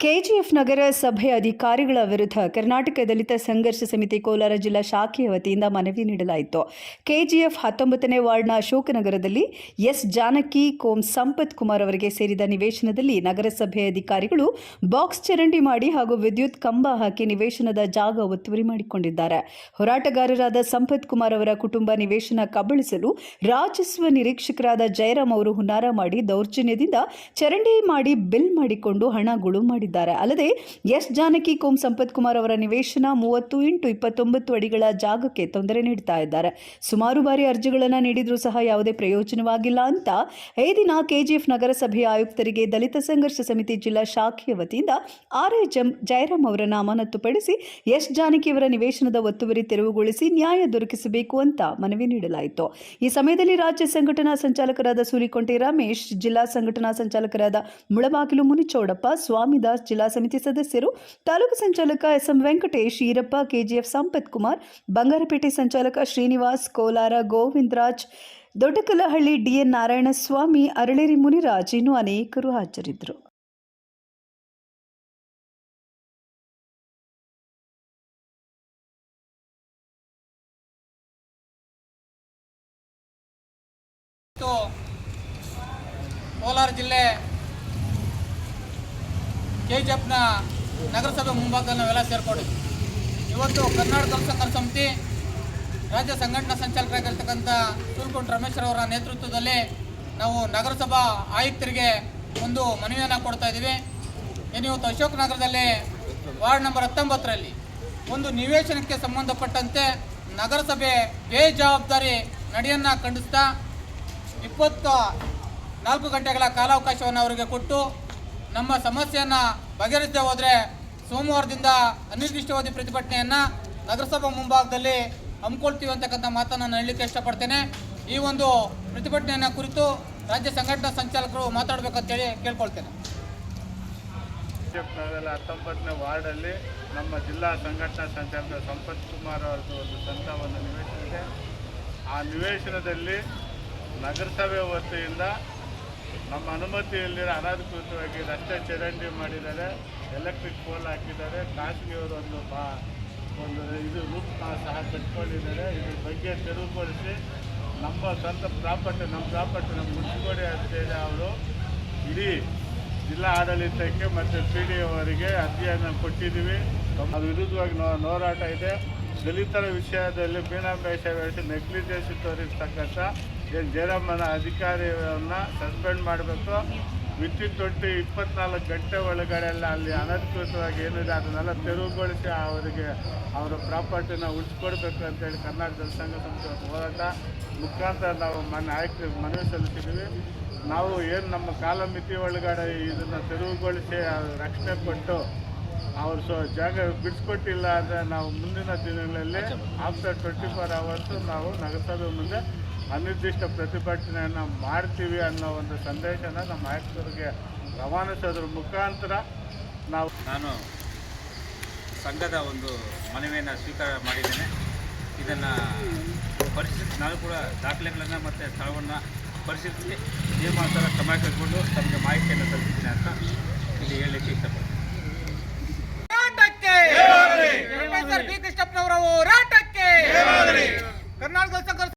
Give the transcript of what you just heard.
KGF ನಗರ ಸಭೆ ಅಧಿಕಾರಿಗಳ ವಿರುದ್ಧ ಕರ್ನಾಟಕ ದಲಿತ ಸಂಘರ್ಷ ಸಮಿತಿ ಕೋಲಾರ ಜಿಲ್ಲಾ ಶಾಖೆಯ ವತಿಯಿಂದ ಮನವಿ ನೀಡಲಾಯಿತು. ಕೆಜಿಎಫ್ 19ನೇ ವಾರ್ಡ್ನ ಅಶೋಕನಗರದಲ್ಲಿ ಎಸ್ ಜಾನಕಿ ಕೋಂ ಸಂಪತ್ ಕುಮಾರ್ ಅವರಿಗೆ ಸೇರಿದ ನಿವೇಶನದಲ್ಲಿ ನಗರಸಭೆ ಅಧಿಕಾರಿಗಳು ಬಾಕ್ಸ್ ಚರಂಡಿ ಮಾಡಿ ಹಾಗೂ ವಿದ್ಯುತ್ ಕಂಬ ಹಾಕಿ ನಿವೇಶನದ ಜಾಗ ಒತ್ತುವರಿ ಮಾಡಿಕೊಂಡಿದ್ದಾರೆ. ಹೋರಾಟಗಾರರಾದ ಸಂಪತ್ ಕುಮಾರ್ ಅವರ ಕುಟುಂಬ ನಿವೇಶನ ಕಬಳಿಸಲು ರಾಜಸ್ವ ನಿರೀಕ್ಷಕರಾದ ಜಯರಾಮ್ ಅವರು ಹುನ್ನಾರ ಮಾಡಿ ದೌರ್ಜನ್ಯದಿಂದ ಚರಂಡಿ ಮಾಡಿ ಬಿಲ್ ಮಾಡಿಕೊಂಡು ಹಣ ಗುಳು ಮಾಡಿದ್ದಾರೆ. ಅಲ್ಲದೆ ಎಸ್ ಜಾನಕಿ ಕೋಂ ಸಂಪತ್ ಕುಮಾರ್ ಅವರ ನಿವೇಶನ 30x29 ಅಡಿಗಳ ಜಾಗಕ್ಕೆ ತೊಂದರೆ ನೀಡುತ್ತಾ ಇದ್ದಾರೆ. ಸುಮಾರು ಬಾರಿ ಅರ್ಜಿಗಳನ್ನು ನೀಡಿದ್ರೂ ಸಹ ಯಾವುದೇ ಪ್ರಯೋಜನವಾಗಿಲ್ಲ ಅಂತ ಈ ದಿನ ಕೆಜಿಎಫ್ ನಗರಸಭೆಯ ಆಯುಕ್ತರಿಗೆ ದಲಿತ ಸಂಘರ್ಷ ಸಮಿತಿ ಜಿಲ್ಲಾ ಶಾಖೆಯ ವತಿಯಿಂದ ಆರ್.ಐ. ಜಯರಾಮ್ ಅವರನ್ನು ಅಮಾನತುಪಡಿಸಿ ಎಸ್ ಜಾನಕಿ ಅವರ ನಿವೇಶನದ ಒತ್ತುವರಿ ತೆರವುಗೊಳಿಸಿ ನ್ಯಾಯ ದೊರಕಿಸಬೇಕು ಅಂತ ಮನವಿ ನೀಡಲಾಯಿತು. ಈ ಸಮಯದಲ್ಲಿ ರಾಜ್ಯ ಸಂಘಟನಾ ಸಂಚಾಲಕರಾದ ಸೂಲಿಕೊಂಟೆ ರಮೇಶ್, ಜಿಲ್ಲಾ ಸಂಘಟನಾ ಸಂಚಾಲಕರಾದ ಮುಳಬಾಗಿಲು ಮುನಿಚೌಡಪ್ಪ, ಸ್ವಾಮಿದಾಸ್, ಜಿಲ್ಲಾ ಸಮಿತಿ ಸದಸ್ಯರು, ತಾಲೂಕು ಸಂಚಾಲಕ ಎಸ್.ಎಂ. ವೆಂಕಟೇಶ್, ಈರಪ್ಪ, ಕೆಜಿಎಫ್ ಸಂಪತ್ ಕುಮಾರ್, ಬಂಗಾರಪೇಟೆ ಸಂಚಾಲಕ ಶ್ರೀನಿವಾಸ್, ಕೋಲಾರ ಗೋವಿಂದರಾಜ್, ದೊಡ್ಡಕಲ್ಲಹಳ್ಳಿ ಡಿಎನ್ ನಾರಾಯಣಸ್ವಾಮಿ, ಅರಳೇರಿ ಮುನಿರಾಜ್ ಇನ್ನೂ ಅನೇಕರು ಹಾಜರಿದ್ದರು. ಕೋಲಾರ ಜಿಲ್ಲೆ ಕೆಜಿಎಫ್ನ ನಗರಸಭೆ ಮುಂಭಾಗದಲ್ಲಿ ನಾವೆಲ್ಲ ಸೇರ್ಕೊಂಡಿದ್ವಿ. ಇವತ್ತು ಕರ್ನಾಟಕ ದಲಿತ ಸಂಘರ್ಷ ಸಮಿತಿ ರಾಜ್ಯ ಸಂಘಟನಾ ಸಂಚಾಲಕರಾಗಿರ್ತಕ್ಕಂಥ ಸೂಲಿಕೊಂಟೆ ರಮೇಶ್ ಅವರ ನೇತೃತ್ವದಲ್ಲಿ ನಾವು ನಗರಸಭಾ ಆಯುಕ್ತರಿಗೆ ಒಂದು ಮನವಿಯನ್ನು ಕೊಡ್ತಾ ಇದ್ದೀವಿ. ಇವತ್ತು ಅಶೋಕ್ ನಗರದಲ್ಲಿ ವಾರ್ಡ್ ನಂಬರ್ 19ರಲ್ಲಿ ಒಂದು ನಿವೇಶನಕ್ಕೆ ಸಂಬಂಧಪಟ್ಟಂತೆ ನಗರಸಭೆ ಬೇಜವಾಬ್ದಾರಿ ನಡೆಯನ್ನು ಖಂಡಿಸ್ತಾ 24 ಗಂಟೆಗಳ ಕಾಲಾವಕಾಶವನ್ನು ಅವರಿಗೆ ಕೊಟ್ಟು ನಮ್ಮ ಸಮಸ್ಯೆಯನ್ನು ಬಗೆಹರಿಸದೆ ಹೋದರೆ ಸೋಮವಾರದಿಂದ ಅನಿರ್ದಿಷ್ಟಾವಧಿ ಪ್ರತಿಭಟನೆಯನ್ನು ನಗರಸಭಾ ಮುಂಭಾಗದಲ್ಲಿ ಹಮ್ಮಿಕೊಳ್ತೀವಿ ಅಂತಕ್ಕಂಥ ಮಾತನ್ನು ನಾನು ಹೇಳಲಿಕ್ಕೆ ಇಷ್ಟಪಡ್ತೇನೆ. ಈ ಒಂದು ಪ್ರತಿಭಟನೆಯನ್ನು ಕುರಿತು ರಾಜ್ಯ ಸಂಘಟನಾ ಸಂಚಾಲಕರು ಮಾತಾಡಬೇಕಂತೇಳಿ ಕೇಳ್ಕೊಳ್ತೇನೆ. 19ನೇ ವಾರ್ಡಲ್ಲಿ ನಮ್ಮ ಜಿಲ್ಲಾ ಸಂಘಟನಾ ಸಂಚಾಲಕ ಸಂಪತ್ ಕುಮಾರ್ ಅವರದ್ದು ಒಂದು ಸ್ವಂತ ಒಂದು ನಿವೇಶನ ಇದೆ. ಆ ನಿವೇಶನದಲ್ಲಿ ನಗರಸಭೆ ವತಿಯಿಂದ ನಮ್ಮ ಅನುಮತಿಯಲ್ಲಿರೋ ಅನಧಿಕೃತವಾಗಿ ರಸ್ತೆ ಚರಂಡಿ ಮಾಡಿದ್ದಾರೆ, ಎಲೆಕ್ಟ್ರಿಕ್ ಪೋಲ್ ಹಾಕಿದ್ದಾರೆ, ಖಾಸಗಿಯವರು ಒಂದು ಇದು ರೂಪ್ನ ಸಹ ಕಟ್ಕೊಂಡಿದ್ದಾರೆ. ಇದ್ರ ಬಗ್ಗೆ ತೆರವುಗೊಳಿಸಿ ನಮ್ಮ ಸ್ವಂತ ಪ್ರಾಪರ್ಟಿ ನಮ್ಮ ಮುನ್ಸಿಪಾಲಿಟಿ ಅಧ್ಯಕ್ಷ ಅವರು ಇಡೀ ಜಿಲ್ಲಾ ಆಡಳಿತಕ್ಕೆ ಮತ್ತು ಪಿ.ಡಿ. ಅವರಿಗೆ ಅರ್ಜಿಯನ್ನು ಕೊಟ್ಟಿದ್ದೀವಿ. ಅದು ವಿರುದ್ಧವಾಗಿ ಹೋರಾಟ ಇದೆ. ದಲಿತರ ವಿಷಯದಲ್ಲಿ ಬೇನಾಮೇಷ ಬೆಳೆಸಿ ನೆಗ್ಲಿಜೆನ್ಸಿ ತೋರಿಸ್ತಕ್ಕಂಥ ಜಯರಾಮನ ಅಧಿಕಾರಿಯನ್ನು ಸಸ್ಪೆಂಡ್ ಮಾಡಬೇಕು. ವಿತಿನ್ 24 ಗಂಟೆ ಒಳಗಡೆ ಅಲ್ಲಿ ಅನಧಿಕೃತವಾಗಿ ಏನಿದೆ ಅದನ್ನೆಲ್ಲ ತೆರವುಗೊಳಿಸಿ ಅವರಿಗೆ ಅವರ ಪ್ರಾಪರ್ಟಿನ ಉಳಿಸ್ಕೊಡ್ಬೇಕು ಅಂತೇಳಿ ಕರ್ನಾಟಕ ದಲಿತ ಸಂಘ ಸಂಸ್ಥೆ ಹೋರಾಟ ಮುಖಾಂತರ ನಾವು ಆಯುಕ್ತರಿಗೆ ಮನವಿ ಸಲ್ಲಿಸಿದ್ದೀವಿ. ನಾವು ಏನು ನಮ್ಮ ಕಾಲಮಿತಿ ಒಳಗಡೆ ಇದನ್ನು ತೆರವುಗೊಳಿಸಿ ರಕ್ಷಣೆ ಕೊಟ್ಟು ಅವರು ಜಾಗ ಬಿಡಿಸ್ಕೊಟ್ಟಿಲ್ಲ ಅಂದರೆ ನಾವು ಮುಂದಿನ ದಿನಗಳಲ್ಲಿ ಆಫ್ಟರ್ 24 hours ನಾವು ನಗರಸಭೆ ಮುಂದೆ ಅನಿರ್ದಿಷ್ಟ ಪ್ರತಿಭಟನೆಯನ್ನು ಮಾಡ್ತೀವಿ ಅನ್ನೋ ಒಂದು ಸಂದೇಶನ ನಮ್ಮ ಆಯುಕ್ತರಿಗೆ ರವಾನಿಸೋದ್ರ ಮುಖಾಂತರ ನಾನು ಸಂಘದ ಒಂದು ಮನವಿಯನ್ನು ಸ್ವೀಕಾರ ಮಾಡಿದ್ದೇನೆ. ಇದನ್ನು ಪರಿಶೀಲಿಸಿ ನಾನು ಕೂಡ ದಾಖಲೆಗಳನ್ನು ಮತ್ತು ಸ್ಥಳವನ್ನು ಪರಿಶೀಲಿಸಿ ನಿಯಮಾನುಸಾರ ಕ್ರಮ ಕೈಗೊಂಡು ತಮಗೆ ಮಾಹಿತಿಯನ್ನು ಸಲ್ಲಿಸಿದ್ದೇನೆ ಅಂತ ಇಲ್ಲಿ ಹೇಳಲಿಕ್ಕೆ